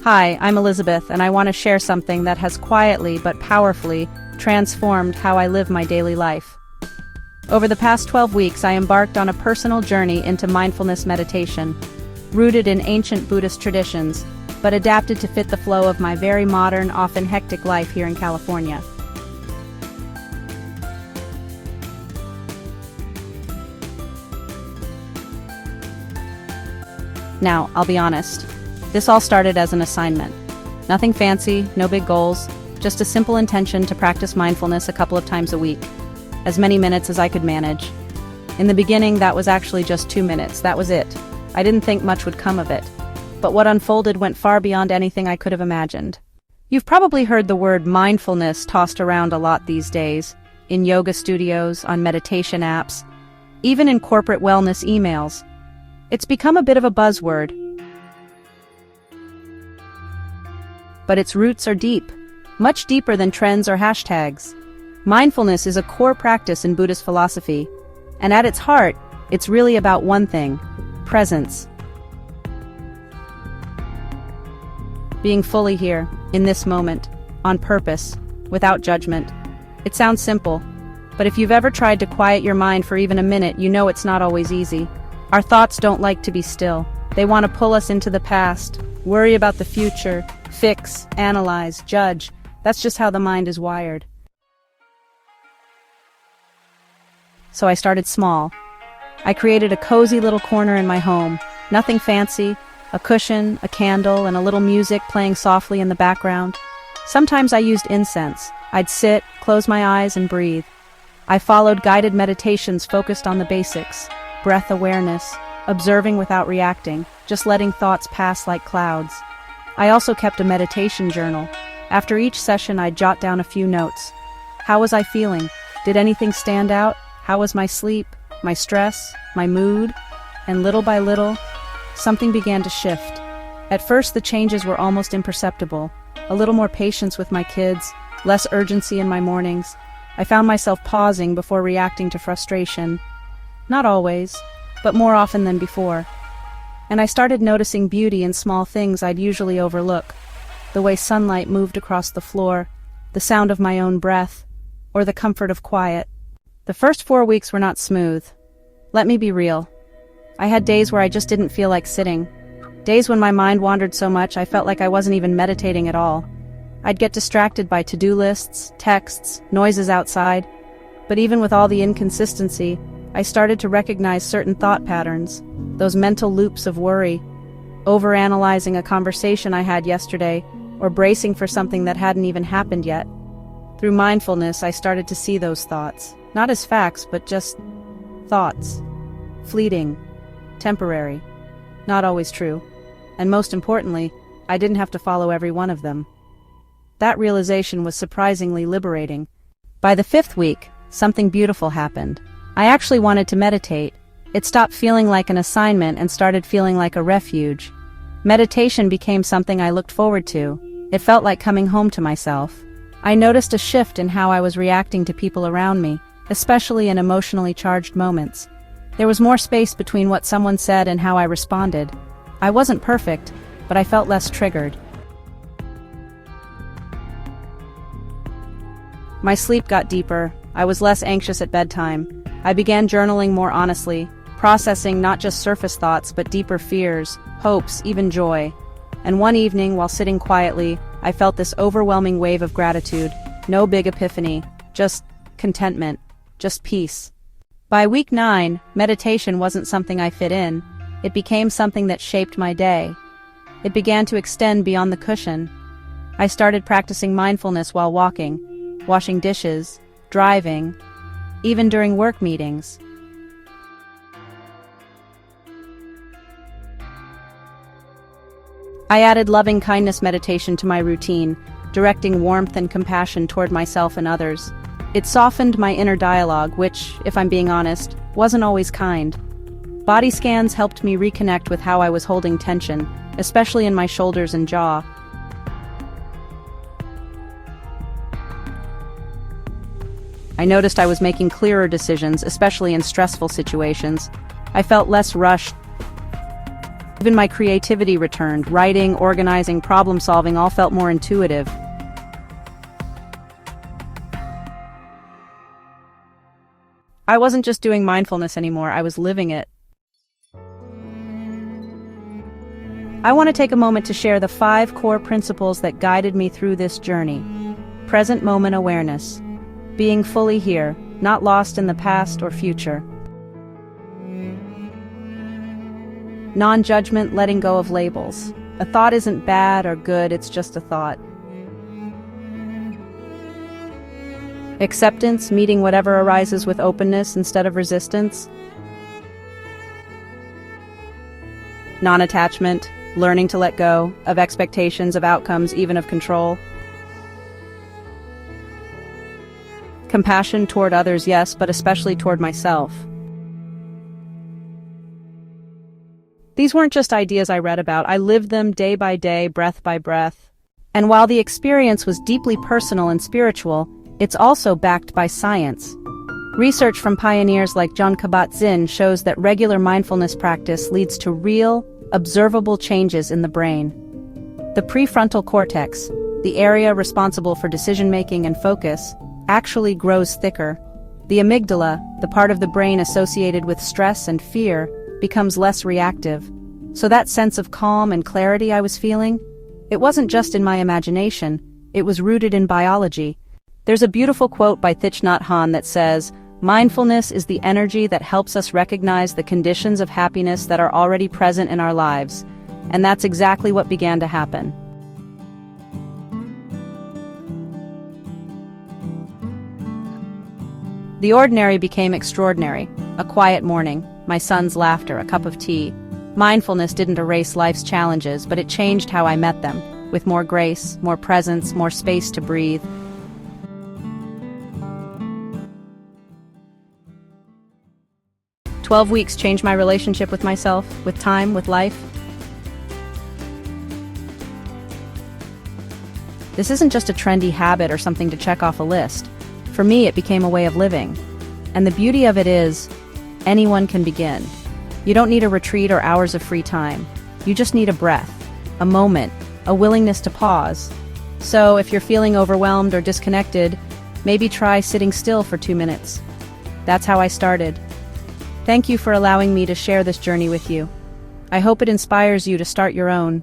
Hi, I'm Elizabeth, and I want to share something that has quietly but powerfully transformed how I live my daily life. Over the past 12 weeks, I embarked on a personal journey into mindfulness meditation, rooted in ancient Buddhist traditions, but adapted to fit the flow of my very modern, often hectic life here in California. Now, I'll be honest. This all started as an assignment. Nothing fancy, no big goals, just a simple intention to practice mindfulness a couple of times a week, as many minutes as I could manage. In the beginning, that was actually just 2 minutes, that was it. I didn't think much would come of it. But what unfolded went far beyond anything I could have imagined. You've probably heard the word mindfulness tossed around a lot these days, in yoga studios, on meditation apps, even in corporate wellness emails. It's become a bit of a buzzword, but its roots are deep, much deeper than trends or hashtags. Mindfulness is a core practice in Buddhist philosophy, and at its heart, it's really about one thing: presence. Being fully here, in this moment, on purpose, without judgment. It sounds simple, but if you've ever tried to quiet your mind for even a minute, you know it's not always easy. Our thoughts don't like to be still. They want to pull us into the past, worry about the future, fix, analyze, judge. That's just how the mind is wired. So I started small. I created a cozy little corner in my home. Nothing fancy, a cushion, a candle, and a little music playing softly in the background. Sometimes I used incense. I'd sit, close my eyes, and breathe. I followed guided meditations focused on the basics: breath awareness, observing without reacting, just letting thoughts pass like clouds. I also kept a meditation journal. After each session, I'd jot down a few notes. How was I feeling? Did anything stand out? How was my sleep, my stress, my mood? And little by little, something began to shift. At first, the changes were almost imperceptible. A little more patience with my kids, less urgency in my mornings. I found myself pausing before reacting to frustration. Not always, but more often than before. And I started noticing beauty in small things I'd usually overlook. The way sunlight moved across the floor, the sound of my own breath, or the comfort of quiet. The first 4 weeks were not smooth. Let me be real. I had days where I just didn't feel like sitting. Days when my mind wandered so much I felt like I wasn't even meditating at all. I'd get distracted by to-do lists, texts, noises outside. But even with all the inconsistency, I started to recognize certain thought patterns, those mental loops of worry, overanalyzing a conversation I had yesterday, or bracing for something that hadn't even happened yet. Through mindfulness, I started to see those thoughts, not as facts, but just thoughts. Fleeting, temporary, not always true. And most importantly, I didn't have to follow every one of them. That realization was surprisingly liberating. By the 5th week, something beautiful happened. I actually wanted to meditate. It stopped feeling like an assignment and started feeling like a refuge. Meditation became something I looked forward to. It felt like coming home to myself. I noticed a shift in how I was reacting to people around me, especially in emotionally charged moments. There was more space between what someone said and how I responded. I wasn't perfect, but I felt less triggered. My sleep got deeper. I was less anxious at bedtime. I began journaling more honestly, processing not just surface thoughts but deeper fears, hopes, even joy. And one evening, while sitting quietly, I felt this overwhelming wave of gratitude. No big epiphany, just contentment, just peace. By week 9, meditation wasn't something I fit in. It became something that shaped my day. It began to extend beyond the cushion. I started practicing mindfulness while walking, washing dishes, driving, even during work meetings. I added loving kindness meditation to my routine, directing warmth and compassion toward myself and others. It softened my inner dialogue, which, if I'm being honest, wasn't always kind. Body scans helped me reconnect with how I was holding tension, especially in my shoulders and jaw. I noticed I was making clearer decisions, especially in stressful situations. I felt less rushed, Even my creativity returned. Writing, organizing, problem solving all felt more intuitive. I wasn't just doing mindfulness anymore, I was living it. I want to take a moment to share the 5 core principles that guided me through this journey. Present moment awareness. Being fully here, not lost in the past or future. Non-judgment, letting go of labels. A thought isn't bad or good, it's just a thought. Acceptance, meeting whatever arises with openness instead of resistance. Non-attachment, learning to let go of expectations, of outcomes, even of control. Compassion toward others, yes, but especially toward myself. These weren't just ideas I read about, I lived them day by day, breath by breath. And while the experience was deeply personal and spiritual, it's also backed by science. Research from pioneers like Jon Kabat-Zinn shows that regular mindfulness practice leads to real, observable changes in the brain. The prefrontal cortex, the area responsible for decision-making and focus, actually grows thicker. The amygdala, the part of the brain associated with stress and fear, becomes less reactive. So that sense of calm and clarity I was feeling, it wasn't just in my imagination, it was rooted in biology. There's a beautiful quote by Thich Nhat Hanh that says, "Mindfulness is the energy that helps us recognize the conditions of happiness that are already present in our lives." And that's exactly what began to happen. The ordinary became extraordinary. A quiet morning, my son's laughter, a cup of tea. Mindfulness didn't erase life's challenges, but it changed how I met them, with more grace, more presence, more space to breathe. "12 weeks changed my relationship with myself, with time, with life." This isn't just a trendy habit or something to check off a list. For me, it became a way of living. And the beauty of it is, anyone can begin. You don't need a retreat or hours of free time. You just need a breath, a moment, a willingness to pause. So if you're feeling overwhelmed or disconnected, maybe try sitting still for 2 minutes. That's how I started. Thank you for allowing me to share this journey with you. I hope it inspires you to start your own.